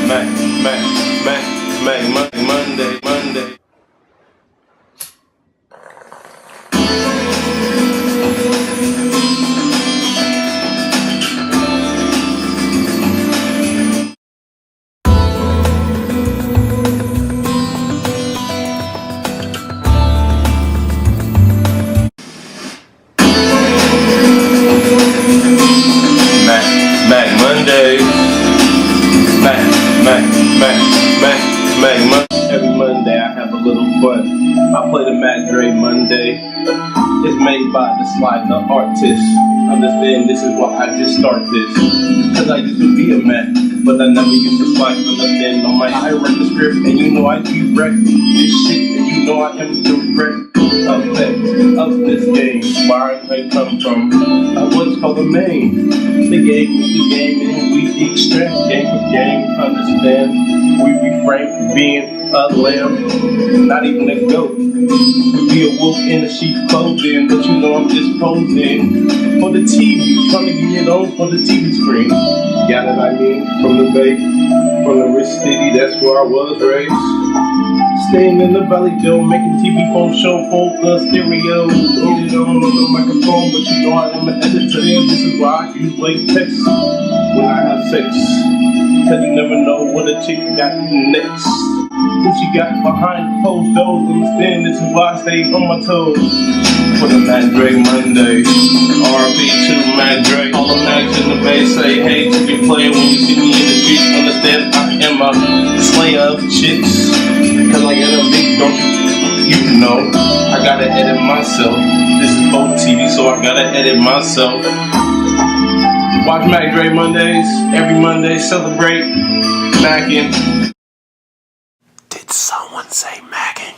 Monday. Mac Monday. Mac Monday. Every Monday I have a little fun. I play the Mac Dre Monday. It's made by the Sly the artist. Understand this is why I just start this. Cause I used to be a Mac, but I never used to slide. Understand on my I write the script and you know I keep wreck this shit and you know I am direct effect of this game. Where I come from, what's called the main. They gave me the game and we extract game for game. Understand? We refrain from being a lamb, not even a goat. We be a wolf in a sheep clothing, but you know I'm just posing for the TV, trying to get it on for the TV screen. Got it, I mean, from the Bay, from the rich city, that's where I was raised. Staying in the Valley Joe, making TV phone show, focus, stereo. Get it on the microphone, but you know I am an editor. And this is why I use latex when I have sex. Cause you never know what a chick got next. Who she got behind closed doors. Understand this is why I stay on my toes. For the Mac Dre Monday. RP to Mac Dre. All the Macs in the Bay say hey to be playing when you see me in the streets. Understand I am a slayer of chicks. Cause I got a big donkey. You know, I gotta edit myself. This is both TV, so I gotta edit myself. Watch Mac Dre Mondays. Every Monday, celebrate Mackin'. Did someone say Mackin'?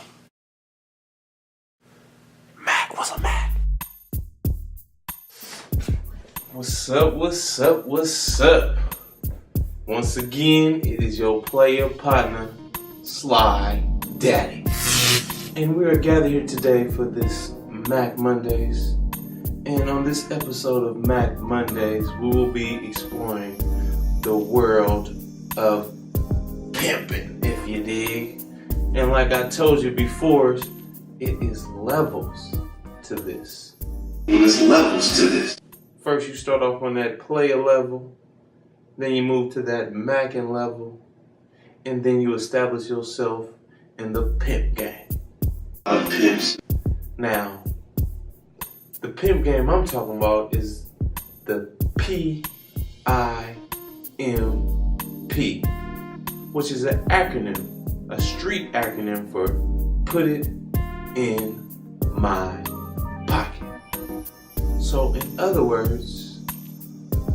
Mac was a Mac. What's up? Once again, it is your player partner, Sly Daddy. And we are gathered here today for this Mac Mondays. And on this episode of Mac Mondays, we will be exploring the world of pimping, if you dig. And like I told you before, it is levels to this. There's levels to this. First you start off on that player level, then you move to that Mackin' level, and then you establish yourself in the pimp game. Pimps. Now, the pimp game I'm talking about is the PIMP, which is an acronym, a street acronym for Put It in My Pocket. So in other words,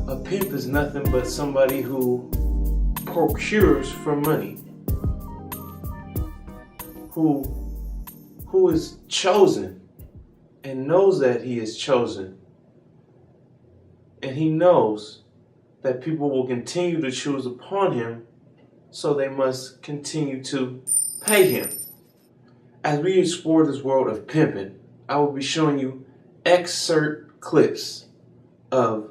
a pimp is nothing but somebody who procures for money, who is chosen and knows that he is chosen, and he knows that people will continue to choose upon him, so they must continue to pay him. As we explore this world of pimping, I will be showing you excerpt clips of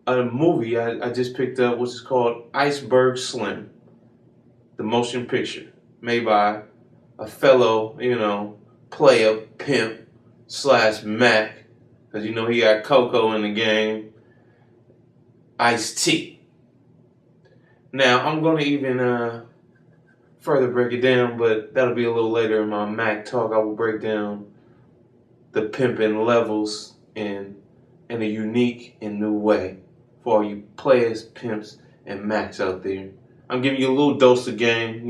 a movie I just picked up, which is called Iceberg Slim, the motion picture, made by a fellow, player, pimp, / Mac, because you know he got Coco in the game, Ice-T. Now, I'm going to even further break it down, but that'll be a little later in my Mac talk. I will break down the pimping levels in a unique and new way for all you players, pimps, and Macs out there. I'm giving you a little dose of game,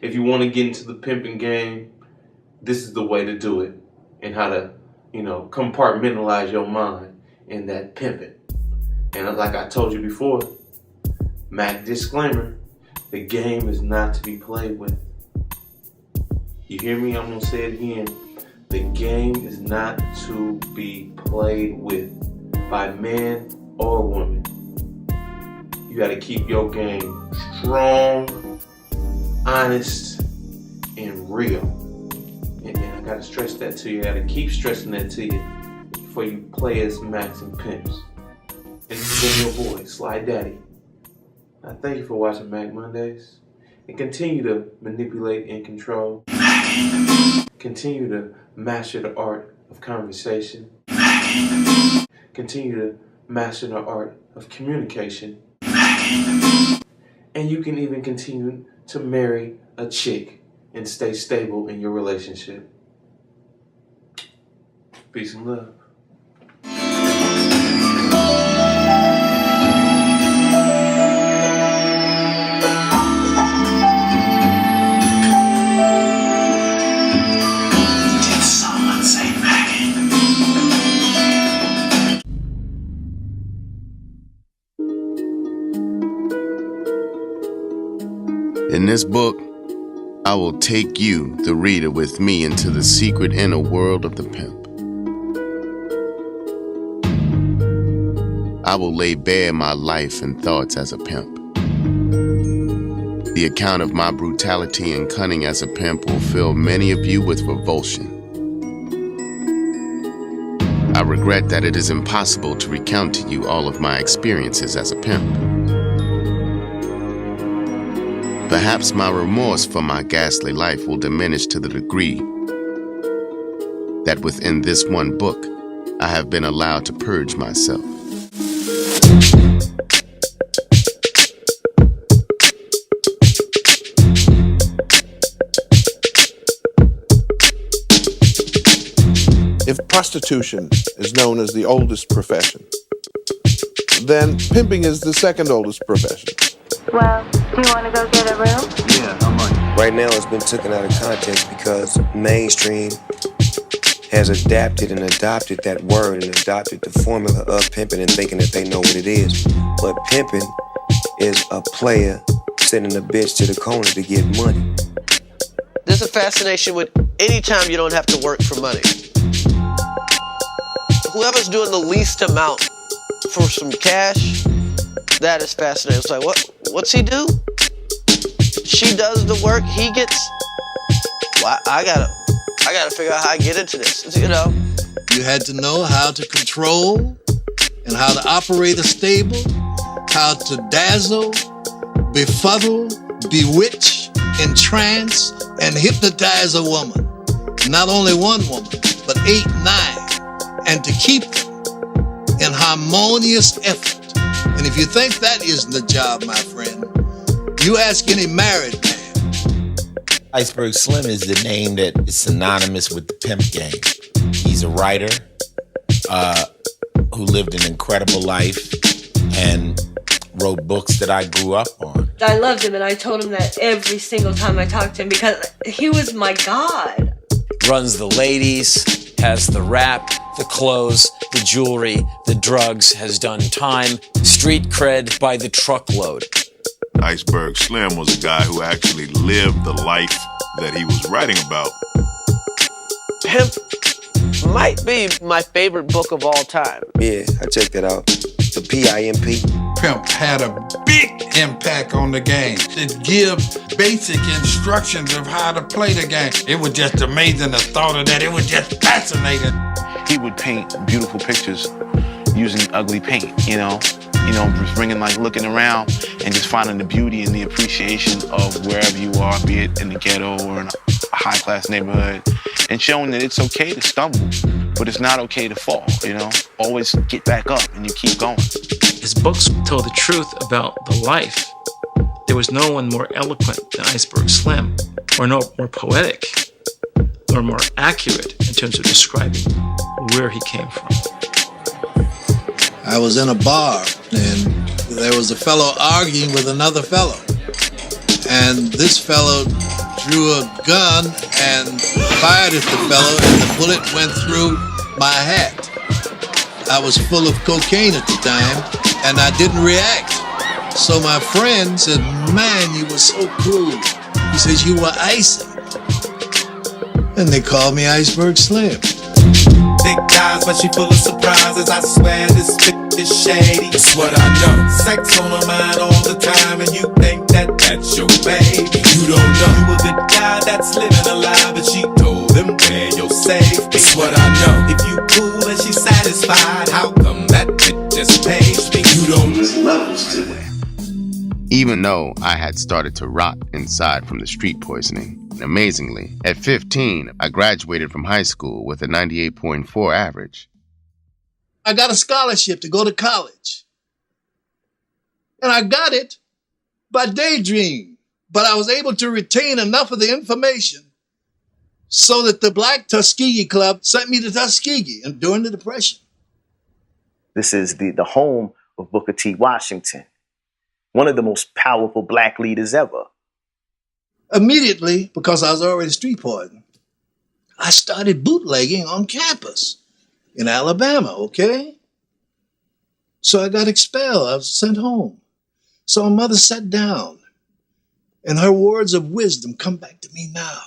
If you want to get into the pimping game, this is the way to do it, and how to, compartmentalize your mind in that pimping. And like I told you before, Mac disclaimer, the game is not to be played with. You hear me? I'm going to say it again. The game is not to be played with by man or woman. You got to keep your game strong, honest, and real. And I got to stress that to you. I got to keep stressing that to you for you players, Macs, and pimps. And this is your boy, Sly Daddy. I thank you for watching Mac Mondays. And continue to manipulate and control. Continue to master the art of conversation. Continue to master the art of communication. And you can even continue to marry a chick and stay stable in your relationship. Peace and love. In this book, I will take you, the reader, with me into the secret inner world of the pimp. I will lay bare my life and thoughts as a pimp. The account of my brutality and cunning as a pimp will fill many of you with revulsion. I regret that it is impossible to recount to you all of my experiences as a pimp. Perhaps my remorse for my ghastly life will diminish to the degree that within this one book, I have been allowed to purge myself. If prostitution is known as the oldest profession, then pimping is the second oldest profession. Well, do you want to go get a room? Yeah, how much? Right now it's been taken out of context because mainstream has adapted and adopted that word and adopted the formula of pimping and thinking that they know what it is. But pimping is a player sending a bitch to the corner to get money. There's a fascination with any time you don't have to work for money. Whoever's doing the least amount for some cash, that is fascinating. It's like, what's he do? She does the work, he gets. Well, I gotta figure out how I get into this. You know. You had to know how to control and how to operate a stable, how to dazzle, befuddle, bewitch, entrance, and hypnotize a woman. Not only one woman, but 8, 9. And to keep them in harmonious effort. And if you think that isn't the job, my friend, you ask any married man. Iceberg Slim is the name that is synonymous with the pimp game. He's a writer who lived an incredible life and wrote books that I grew up on. I loved him, and I told him that every single time I talked to him because he was my god. Runs the ladies, has the rap, the clothes, the jewelry, the drugs, has done time, street cred by the truckload. Iceberg Slim was a guy who actually lived the life that he was writing about. Pimp might be my favorite book of all time. Yeah, I checked that out. The PIMP. Pimp had a big impact on the game. It gives basic instructions of how to play the game. It was just amazing, the thought of that. It was just fascinating. He would paint beautiful pictures using ugly paint, you know, just bringing, like, looking around and just finding the beauty and the appreciation of wherever you are, be it in the ghetto or in a high-class neighborhood, and showing that it's okay to stumble, but it's not okay to fall, you know? Always get back up and you keep going. His books told the truth about the life. There was no one more eloquent than Iceberg Slim, or no more poetic, or more accurate in terms of describing where he came from. I was in a bar, and there was a fellow arguing with another fellow. And this fellow drew a gun and fired at the fellow, and the bullet went through my hat. I was full of cocaine at the time, and I didn't react. So my friend said, "Man, you were so cool." He says, "You were icy." And they called me Iceberg Slim. Thick eyes, but she full of surprises. I swear this bitch is shady. That's what I know. Sex on her mind all the time, and you think that that's your baby. You don't know you a good guy that's living alive, but she told him where you're safe. That's what I know. If you cool and she's satisfied, how come that bitch just pays me? You don't. There's levels to that. even though I had started to rot inside from the street poisoning. And amazingly, at 15, I graduated from high school with a 98.4 average. I got a scholarship to go to college. And I got it by daydream. But I was able to retain enough of the information so that the Black Tuskegee Club sent me to Tuskegee during the Depression. This is the home of Booker T. Washington, one of the most powerful black leaders ever. Immediately, because I was already street poison, I started bootlegging on campus in Alabama, okay? So I got expelled. I was sent home. So my mother sat down, and her words of wisdom come back to me now.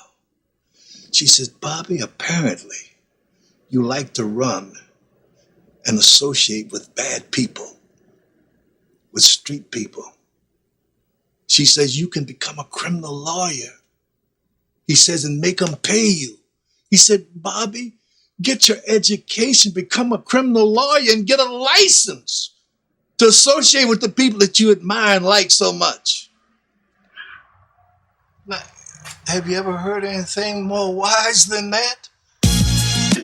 She says, Bobby, apparently you like to run and associate with bad people, with street people. She says, you can become a criminal lawyer. He says, and make them pay you. He said, Bobby, get your education, become a criminal lawyer, and get a license to associate with the people that you admire and like so much. Now, have you ever heard anything more wise than that?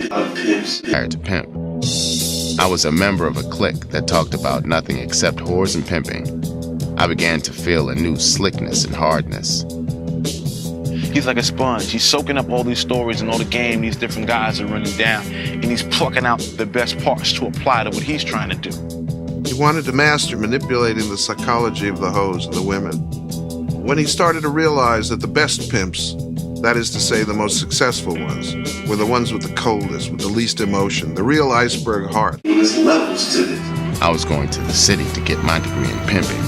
Hired to pimp. I was a member of a clique that talked about nothing except whores and pimping. I began to feel a new slickness and hardness. He's like a sponge. He's soaking up all these stories and all the game these different guys are running down, and he's plucking out the best parts to apply to what he's trying to do. He wanted to master manipulating the psychology of the hoes and the women. When he started to realize that the best pimps, that is to say the most successful ones, were the ones with the coldest, with the least emotion, the real iceberg heart. There's levels to this. I was going to the city to get my degree in pimping.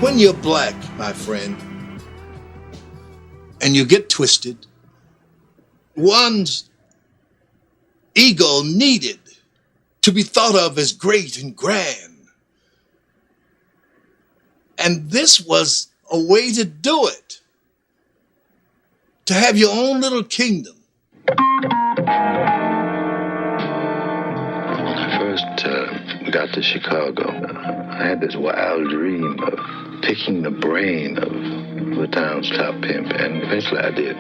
When you're black, my friend, and you get twisted, one's ego needed to be thought of as great and grand. And this was a way to do it, to have your own little kingdom. When I first got to Chicago, I had this wild dream of picking the brain of the town's top pimp, and eventually I did.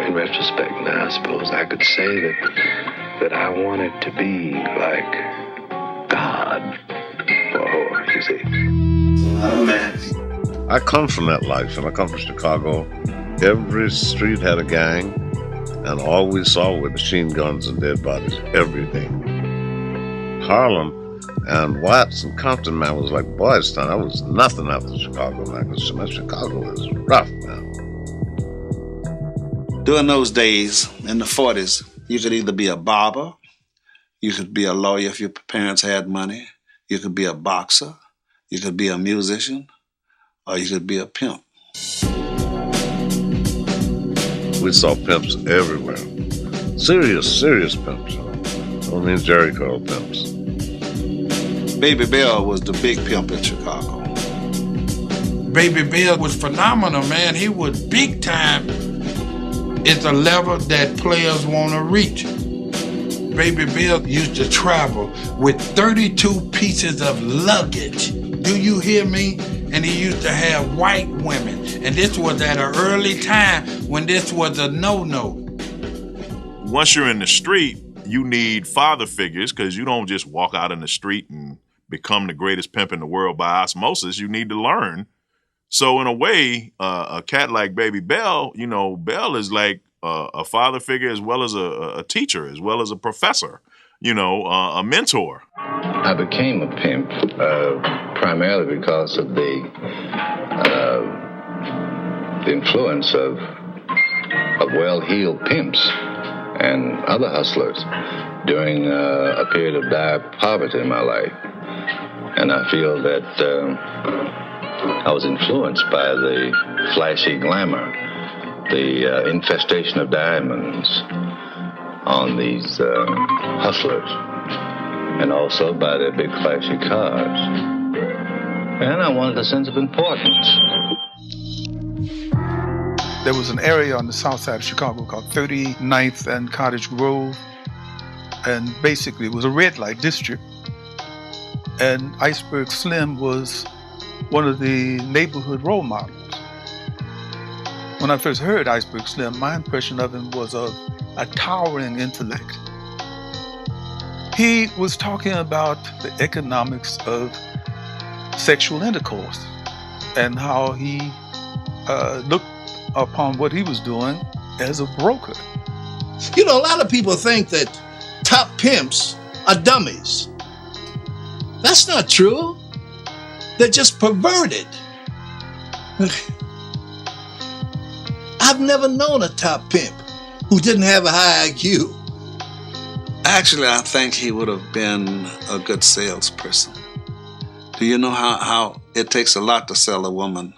In retrospect now, I suppose I could say that I wanted to be like God for a whore, you see. I come from that life, and I come from Chicago. Every street had a gang, and all we saw were machine guns and dead bodies every day. Harlem and Watts and Compton, man, was like Boys Town. I was nothing after Chicago, man, because Chicago is rough, man. During those days, in the 40s, you could either be a barber, you could be a lawyer if your parents had money, you could be a boxer, you could be a musician, or you could be a pimp. We saw pimps everywhere. Serious pimps, you know. I don't mean Jerry curl pimps. Baby Bell was the big pimp in Chicago. Baby Bell was phenomenal, man. He was big time. It's a level that players want to reach. Baby Bill used to travel with 32 pieces of luggage. Do you hear me? And he used to have white women. And this was at an early time when this was a no-no. Once you're in the street, you need father figures because you don't just walk out in the street and become the greatest pimp in the world by osmosis. You need to learn. So in a way, a cat like Baby Bell, you know, Bell is like a father figure as well as a teacher, as well as a professor, you know, a mentor. I became a pimp primarily because of the influence of well-heeled pimps and other hustlers during a period of dire poverty in my life. And I feel that I was influenced by the flashy glamour, the infestation of diamonds on these hustlers, and also by their big flashy cars. And I wanted a sense of importance. There was an area on the south side of Chicago called 39th and Cottage Grove. and basically it was a red light district. And Iceberg Slim was one of the neighborhood role models. When I first heard Iceberg Slim, my impression of him was of a towering intellect. He was talking about the economics of sexual intercourse and how he looked upon what he was doing as a broker. You know, a lot of people think that top pimps are dummies. That's not true. They're just perverted. I've never known a top pimp who didn't have a high IQ. Actually, I think he would have been a good salesperson. Do you know how it takes a lot to sell a woman,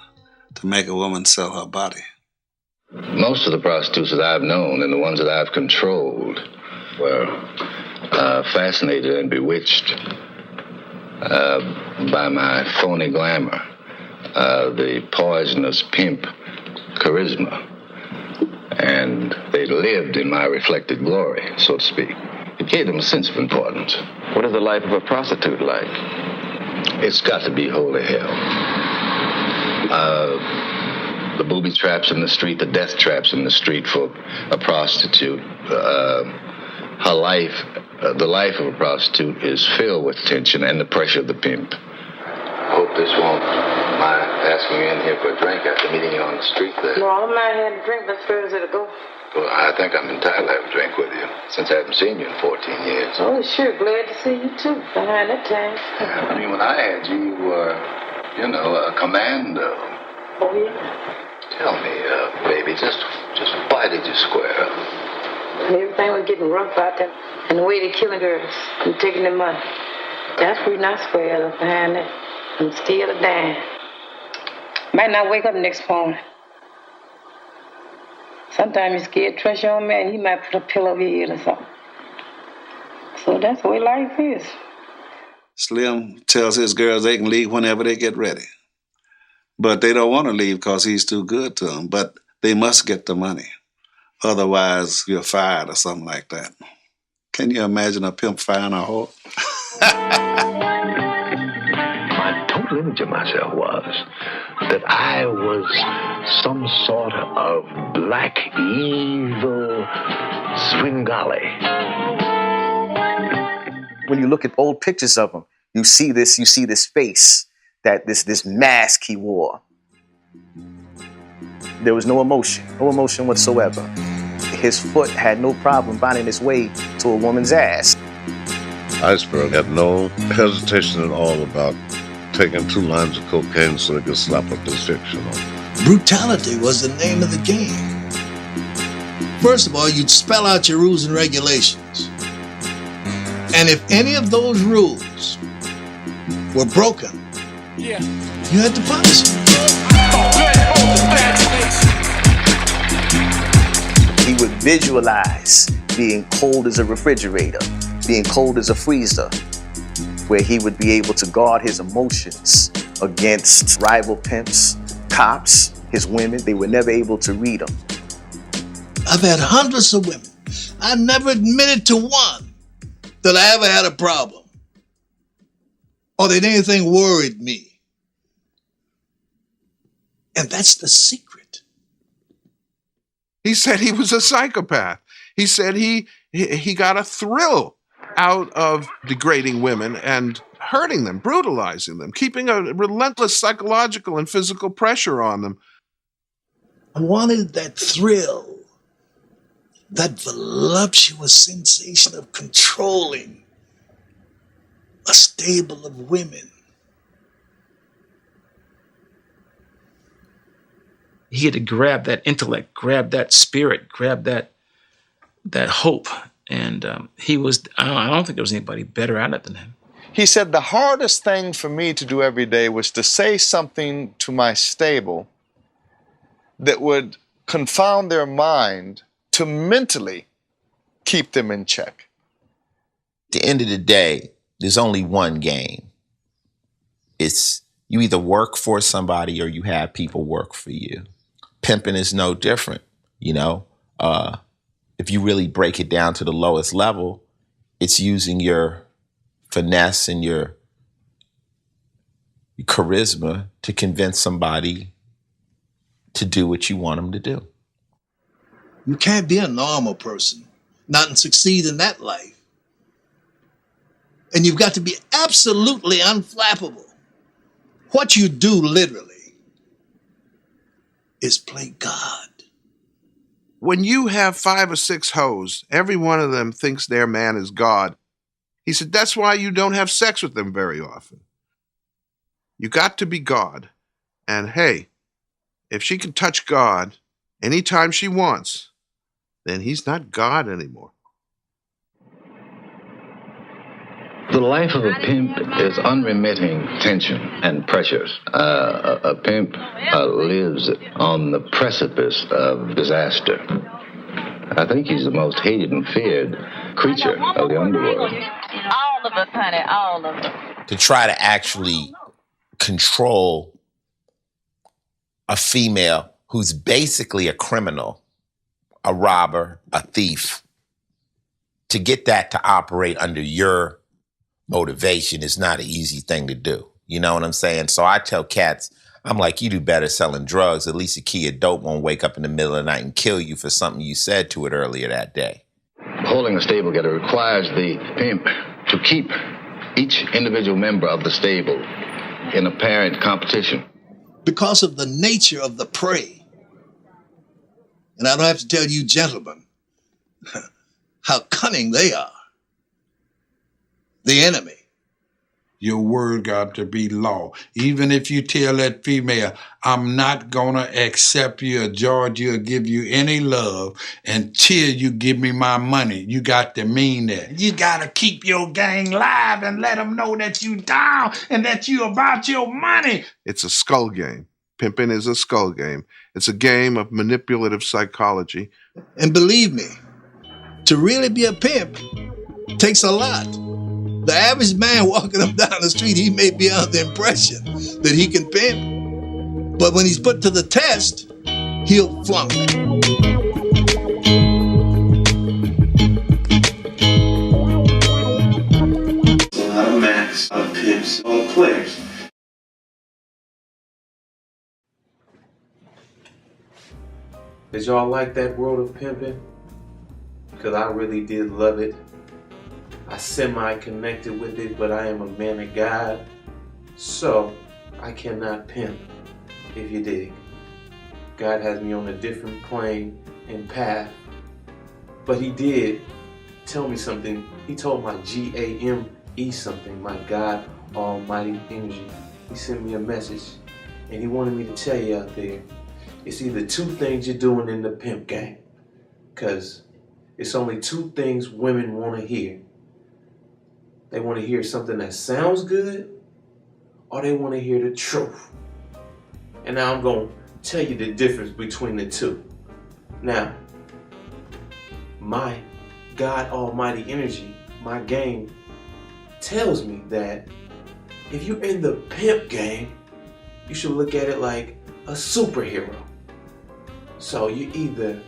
to make a woman sell her body? Most of the prostitutes that I've known and the ones that I've controlled were fascinated and bewitched by my phony glamour, the poisonous pimp charisma. And they lived in my reflected glory, so to speak. It gave them a sense of importance. What is the life of a prostitute like? It's got to be holy hell. The booby traps in the street, the death traps in the street for a prostitute. Her life, the life of a prostitute is filled with tension and the pressure of the pimp. Hope this won't mind asking you in here for a drink after meeting you on the street there. No, I don't mind having a drink, but where's it to go? Well, I think I'm entitled to have a drink with you, since I haven't seen you in 14 years. Oh, sure. Glad to see you, too, behind that time. I mean, when I had you, you were, you know, a commando. Oh, yeah? Tell me, baby, just why did you square up? Everything was getting rough out there, and the way they're killing girls and taking their money. That's the reason I squared up behind that. I'm still a dime. Might not wake up next morning. Sometimes you're scared to trust your own man, he might put a pillow over your head or something. So that's the way life is. Slim tells his girls they can leave whenever they get ready. But they don't want to leave because he's too good to them. But they must get the money. Otherwise, you're fired or something like that. Can you imagine a pimp firing a whore? My total image of myself was that I was some sort of black, evil Swingali. When you look at old pictures of him, you see this face, that this mask he wore. There was no emotion whatsoever. His foot had no problem finding its way to a woman's ass. Iceberg had no hesitation at all about taking 2 lines of cocaine so he could slap a prescription on. Brutality was the name of the game. First of all, you'd spell out your rules and regulations. And if any of those rules were broken, you had to punish them. He would visualize being cold as a refrigerator, being cold as a freezer, where he would be able to guard his emotions against rival pimps, cops, his women. They were never able to read him. I've had hundreds of women. I never admitted to one that I ever had a problem or that anything worried me. And that's the secret. He said he was a psychopath. He said he got a thrill out of degrading women and hurting them, brutalizing them, keeping a relentless psychological and physical pressure on them. I wanted that thrill, that voluptuous sensation of controlling a stable of women. He had to grab that intellect, grab that spirit, grab that hope. And he was, I don't think there was anybody better at it than him. He said the hardest thing for me to do every day was to say something to my stable that would confound their mind to mentally keep them in check. At the end of the day, there's only one game. It's you either work for somebody or you have people work for you. Pimping is no different, you know. If you really break it down to the lowest level, It's using your finesse and your charisma to convince somebody to do what you want them to do. You can't be a normal person, not succeed in that life. And you've got to be absolutely unflappable. What you do literally is play God. When you have 5 or 6 hoes, every one of them thinks their man is God. He said, that's why you don't have sex with them very often. You got to be God. And hey, if she can touch God anytime she wants, then he's not God anymore. The life of a pimp is unremitting tension and pressures. A pimp lives on the precipice of disaster. I think he's the most hated and feared creature of the underworld. All of us, honey, all of us. To try to actually control a female who's basically a criminal, a robber, a thief, to get that to operate under your motivation is not an easy thing to do. You know what I'm saying? So I tell cats, I'm like, you do better selling drugs. At least a key of dope won't wake up in the middle of the night and kill you for something you said to it earlier that day. Holding a stable getter requires the pimp to keep each individual member of the stable in apparent competition. Because of the nature of the prey. And I don't have to tell you gentlemen how cunning they are. The enemy. Your word got to be law. Even if you tell that female, I'm not gonna accept you or George you or give you any love until you give me my money. You got to mean that. You gotta keep your gang live and let them know that you down and that you about your money. It's a skull game. Pimping is a skull game. It's a game of manipulative psychology. And believe me, to really be a pimp takes a lot. The average man walking up down the street, he may be under the impression that he can pimp. But when he's put to the test, he'll flunk. A lot of Macs, a lot of pimps, a lot of players. Did y'all like that world of pimping? Because I really did love it. I semi-connected with it, but I am a man of God, so I cannot pimp, if you dig. God has me on a different plane and path, but he did tell me something. He told my GAME something, my God Almighty Energy. He sent me a message, and he wanted me to tell you out there, it's either 2 things you're doing in the pimp game, because it's only 2 things women want to hear. They want to hear something that sounds good, or they want to hear the truth. And now I'm going to tell you the difference between the 2. Now, my God Almighty Energy, my game, tells me that if you're in the pimp game, you should look at it like a superhero. So you're either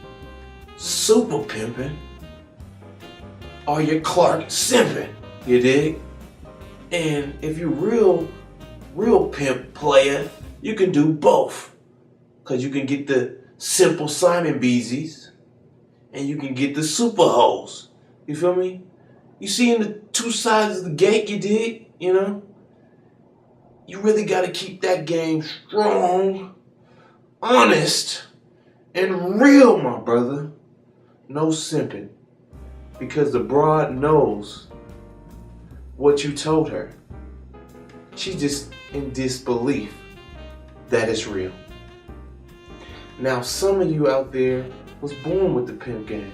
super pimping or you're Clark simping. You dig? And if you're real pimp player, you can do both. Cause you can get the simple Simon Beezies and you can get the super hoes. You feel me? You see in the 2 sides of the gate, you dig? You know? You really gotta keep that game strong, honest, and real, my brother. No simping. Because the broad knows what you told her. She's just in disbelief that it's real. Now, some of you out there was born with the pimp game.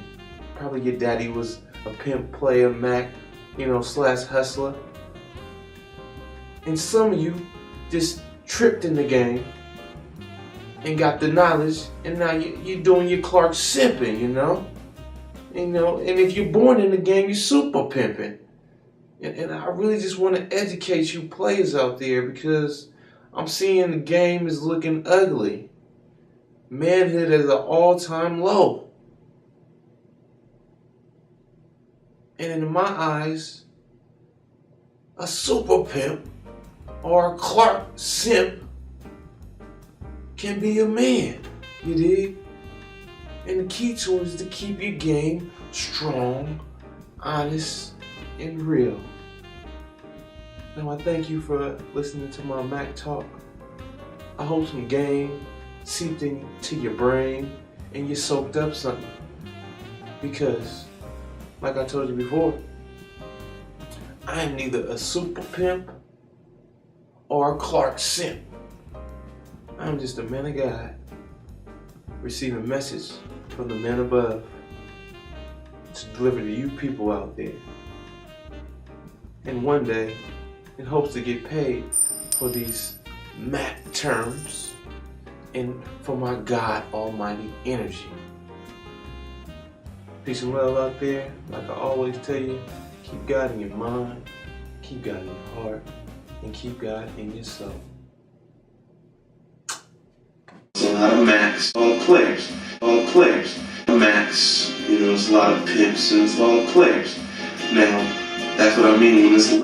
Probably your daddy was a pimp player, Mac, slash hustler. And some of you just tripped in the game and got the knowledge, and now you're doing your Clark simping, and if you're born in the game, you're super pimping. And I really just want to educate you players out there, because I'm seeing the game is looking ugly. Manhood is at an all-time low. And in my eyes, a super pimp or a Clark simp can be a man, you dig? And the key to it is to keep your game strong, honest, and real. Now I thank you for listening to my Mac Talk. I hope some game seeped into your brain and you soaked up something. Because, like I told you before, I am neither a super pimp or a Clark simp. I'm just a man of God, receiving a message from the man above to deliver to you people out there. And one day, in hopes to get paid for these Mac terms and for my God Almighty energy. Peace and love out there. Like I always tell you, keep God in your mind, keep God in your heart, and keep God in your soul. There's a lot of Macs on players, Macs, you know, there's a lot of pimps and it's on players. Now, that's what I mean when it's